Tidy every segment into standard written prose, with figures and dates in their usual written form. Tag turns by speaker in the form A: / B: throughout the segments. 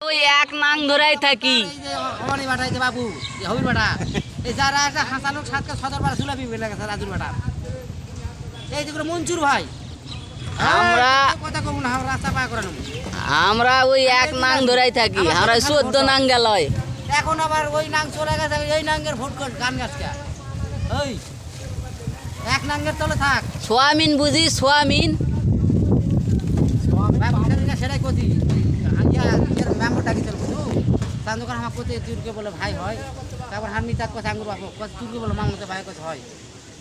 A: ওই এক নাং ধরাই থাকি
B: অমানি বাটা এই যে বাবু হবির বাটা এই যারা একটা হাসানুক সাতকে সদর বাটা চুলাবি বেলা গেছে রাজুর বাটা এই যেগুলো মঞ্জুর ভাই
A: আমরা
B: কথা কব না রাস্তা পার করে নেব
A: আমরা ওই এক নাং ধরাই থাকি আমরা 14 নাং গেল
B: এখন আবার ওই নাং চলে গেছে এই নাঙ্গের ভোট কর গান গাছটা ওই এক নাঙ্গের তলে থাক
A: সোয়াবিন বুঝি সোয়াবিন
B: সেটাই কতি মেম্বারটা কি চল বুঝু চান্দুকার আমার কোথায় তুর্কে বলে ভাই হয় তারপর হামি তার কথা আঙ্গুর বাপু কথা তুর্কে বলে মামতে ভাই কথা হয়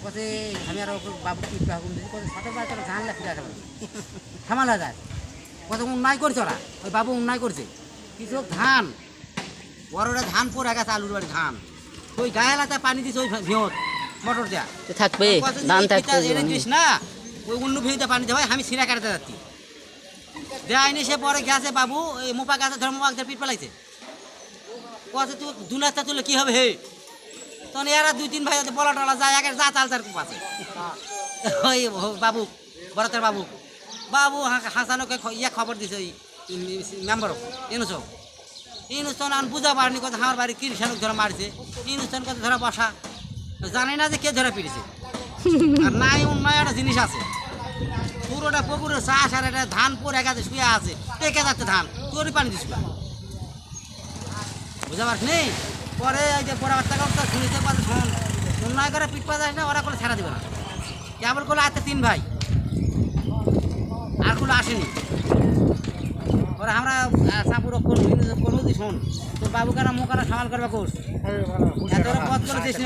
B: কোথায় আমি আর বাবু টিপা হুকুম দিচ্ছি কোথায় সাথে বাচ্চা ঝানলা ফিরে আসবে থামালা যায় কত উন্নয় করছে ওরা ওই বাবু উন্নয় করছে কিছু ধান বড়টা ধান পরে গেছে আলুর বাড়ি ধান ওই গায়েলাতে পানি দিছে ওই ভিঁত মোটর দেয়া
A: থাকবে ধান থাকবে
B: দিস না ওই অন্য ভিঁতে পানি দেওয়া আমি সিরা কাটাতে যাচ্ছি দেয়নি সে পরে গেছে বাবু এই মোপা গাছে ধরে মোপা পিট পেলাইছে কছে তুই দুনাচটা তুলে কী হবে হে তখন এরা 2-3 ভাই বলা টলা যায় একের যা চাল তার আছে ওই বাবু বরাতের বাবু বাবু হাসানোকে ইয়ে খবর দিছে ওই মেম্বারও ইনুস্তন আন বুঝা পারেনি কথা আমার বাড়ি কৃষানুক ধরে মারছে ইনুস্তন কথা ধরা বসা জানি না যে কে ধরে পিড়েছে আর নাই উন্নয় একটা জিনিস আছে পুরোটা পুকুরের চাষ আর একটা ধান পরে গেছে শুয়ে আছে পেকে যাচ্ছে ধান তোরই পানি দিস বুঝতে পারছ নেই পরে এই যে পরে বাচ্চা কথা শুনেছে শোন উন্নয় করে পিট পা যায় না ওরা কোনো ছেড়া দেবে না কেবল করলে আছে 3 ভাই আর কোনো আসেনি ওরা আমরা সাপুর করবো তুই শোন তোর বাবু কেন মোকানা সামাল করবে কোর্স পথ করে দিস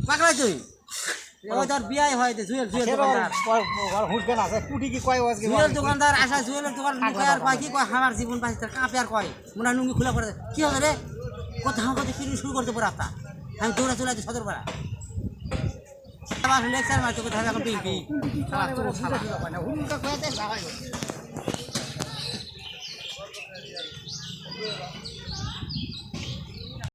B: পাকড়াই তুই ওই তোর বিয়াই হয় জুয়েল দোকানদার আসা জুয়েলের দোকান আর কয় কি কয় আমার জীবন পাশে তার কাঁপে আর কয় মনে হয় নুঙ্গি খোলা করে কি হবে রে কোথাও কোথাও কিনে শুরু করতে পারে আপনার আমি দৌড়া চলে আছি সদর পাড়া লেকচার মারতে কোথাও এখন পিম্পি